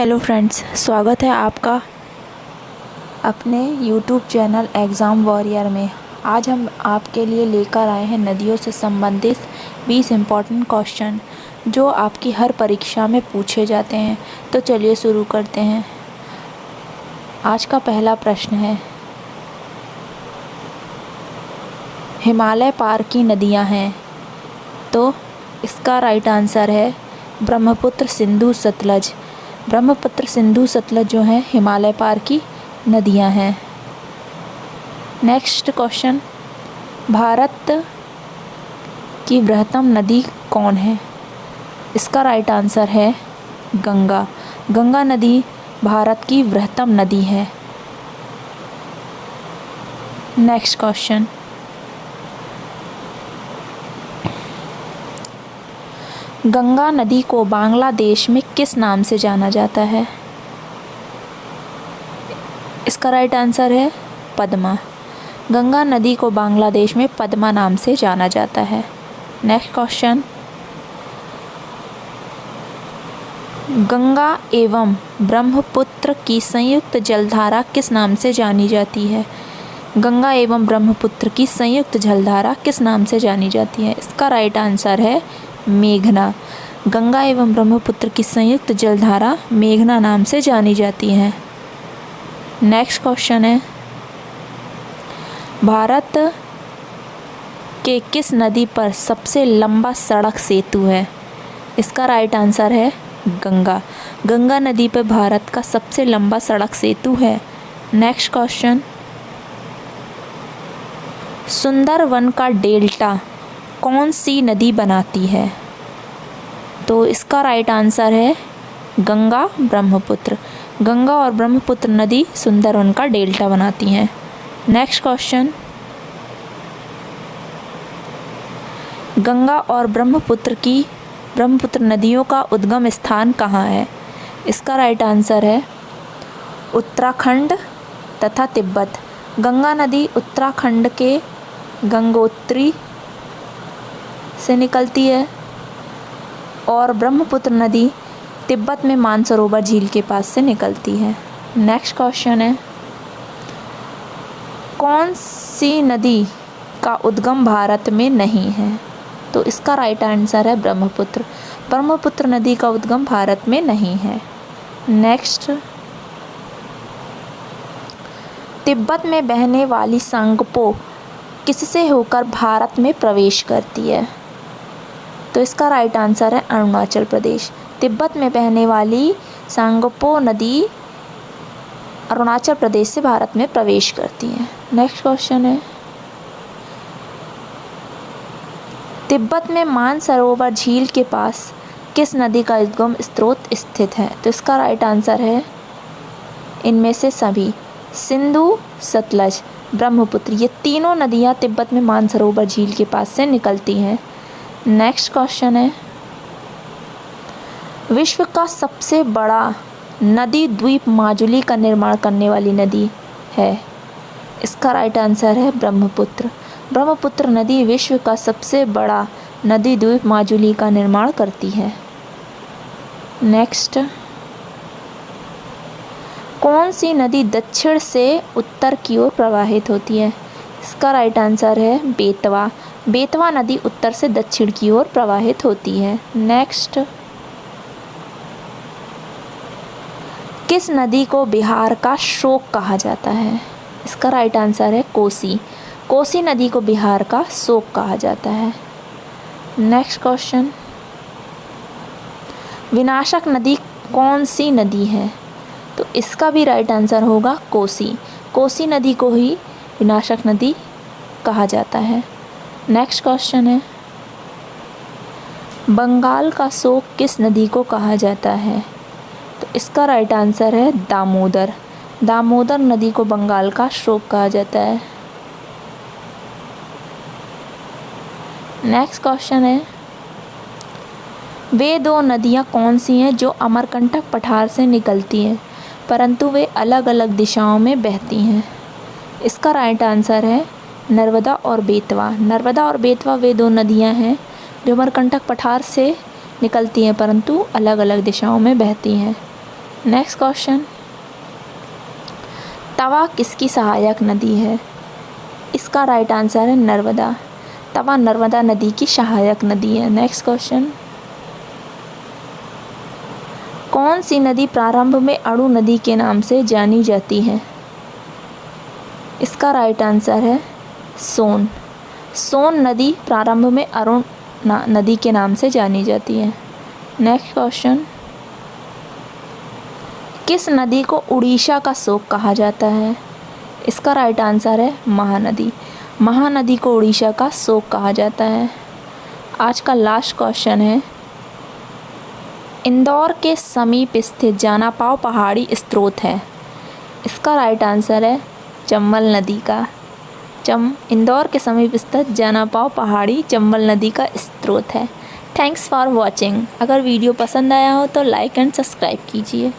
Hello friends, स्वागत है आपका अपने यूट्यूब चैनल एग्ज़ाम वॉरियर में। आज हम आपके लिए लेकर आए हैं नदियों से संबंधित 20 इम्पॉर्टेंट क्वेश्चन जो आपकी हर परीक्षा में पूछे जाते हैं। तो चलिए शुरू करते हैं। आज का पहला प्रश्न है, हिमालय पार की नदियां हैं। तो इसका राइट आंसर है ब्रह्मपुत्र, सिंधु, सतलज। ब्रह्मपुत्र, सिंधु, सतलज जो हैं हिमालय पार की नदियां हैं। नेक्स्ट क्वेश्चन, भारत की बृहत्तम नदी कौन है? इसका राइट आंसर है गंगा। गंगा नदी भारत की बृहत्तम नदी है। नेक्स्ट क्वेश्चन, गंगा नदी को बांग्लादेश में किस नाम से जाना जाता है? इसका राइट आंसर है पद्मा। गंगा नदी को बांग्लादेश में पद्मा नाम से जाना जाता है। नेक्स्ट क्वेश्चन, गंगा एवं ब्रह्मपुत्र की संयुक्त जलधारा किस नाम से जानी जाती है? गंगा एवं ब्रह्मपुत्र की संयुक्त जलधारा किस नाम से जानी जाती है? इसका राइट आंसर है मेघना। गंगा एवं ब्रह्मपुत्र की संयुक्त जलधारा मेघना नाम से जानी जाती है। नेक्स्ट क्वेश्चन है, भारत के किस नदी पर सबसे लंबा सड़क सेतु है? इसका राइट आंसर है गंगा। गंगा नदी पर भारत का सबसे लंबा सड़क सेतु है। नेक्स्ट क्वेश्चन, सुंदरवन का डेल्टा कौन सी नदी बनाती है? तो इसका राइट आंसर है गंगा, ब्रह्मपुत्र। गंगा और ब्रह्मपुत्र नदी सुंदरवन का डेल्टा बनाती हैं। नेक्स्ट क्वेश्चन, गंगा और ब्रह्मपुत्र नदियों का उद्गम स्थान कहाँ है? इसका राइट आंसर है उत्तराखंड तथा तिब्बत। गंगा नदी उत्तराखंड के गंगोत्री से निकलती है और ब्रह्मपुत्र नदी तिब्बत में मानसरोवर झील के पास से निकलती है। नेक्स्ट क्वेश्चन है, कौन सी नदी का उद्गम भारत में नहीं है? तो इसका राइट आंसर है ब्रह्मपुत्र। ब्रह्मपुत्र नदी का उद्गम भारत में नहीं है। नेक्स्ट, तिब्बत में बहने वाली सांगपो किससे होकर भारत में प्रवेश करती है? तो इसका राइट आंसर है अरुणाचल प्रदेश। तिब्बत में बहने वाली सांगपो नदी अरुणाचल प्रदेश से भारत में प्रवेश करती है। नेक्स्ट क्वेश्चन है, तिब्बत में मानसरोवर झील के पास किस नदी का उद्गम स्रोत स्थित है? तो इसका राइट आंसर है इनमें से सभी, सिंधु, सतलज, ब्रह्मपुत्र। ये तीनों नदियाँ तिब्बत में मानसरोवर झील के पास से निकलती हैं। नेक्स्ट क्वेश्चन है, विश्व का सबसे बड़ा नदी द्वीप माजुली का निर्माण करने वाली नदी है? इसका राइट आंसर है ब्रह्मपुत्र। ब्रह्मपुत्र नदी विश्व का सबसे बड़ा नदी द्वीप माजुली का निर्माण करती है। नेक्स्ट, कौन सी नदी दक्षिण से उत्तर की ओर प्रवाहित होती है? इसका राइट आंसर है बेतवा। बेतवा नदी उत्तर से दक्षिण की ओर प्रवाहित होती है। नेक्स्ट, किस नदी को बिहार का शोक कहा जाता है? इसका राइट आंसर है कोसी। कोसी नदी को बिहार का शोक कहा जाता है। नेक्स्ट क्वेश्चन, विनाशक नदी कौन सी नदी है? तो इसका भी राइट आंसर होगा कोसी। कोसी नदी को ही विनाशक नदी कहा जाता है। नेक्स्ट क्वेश्चन है, बंगाल का शोक किस नदी को कहा जाता है? तो इसका राइट आंसर है दामोदर। दामोदर नदी को बंगाल का शोक कहा जाता है। नेक्स्ट क्वेश्चन है, वे दो नदियाँ कौन सी हैं जो अमरकंटक पठार से निकलती हैं परंतु वे अलग अलग दिशाओं में बहती हैं? इसका राइट आंसर है नर्मदा और बेतवा। नर्मदा और बेतवा वे दो नदियाँ हैं जो अमरकंटक पठार से निकलती हैं परंतु अलग अलग दिशाओं में बहती हैं। नेक्स्ट क्वेश्चन, तवा किसकी सहायक नदी है? इसका राइट आंसर है नर्मदा। तवा नर्मदा नदी की सहायक नदी है। नेक्स्ट क्वेश्चन, कौन सी नदी प्रारंभ में अणु नदी के नाम से जानी जाती है? इसका राइट आंसर है सोन। सोन नदी प्रारंभ में अरुण नदी के नाम से जानी जाती है। नेक्स्ट क्वेश्चन, किस नदी को उड़ीसा का शोक कहा जाता है? इसका राइट आंसर है महानदी। महानदी को उड़ीसा का शोक कहा जाता है। आज का लास्ट क्वेश्चन है, इंदौर के समीप स्थित जानापाव पहाड़ी स्रोत है। इसका राइट आंसर है चंबल नदी का। इंदौर के समीप स्थित जानापाव पहाड़ी चंबल नदी का स्रोत है। Thanks for watching. अगर वीडियो पसंद आया हो तो लाइक एंड सब्सक्राइब कीजिए।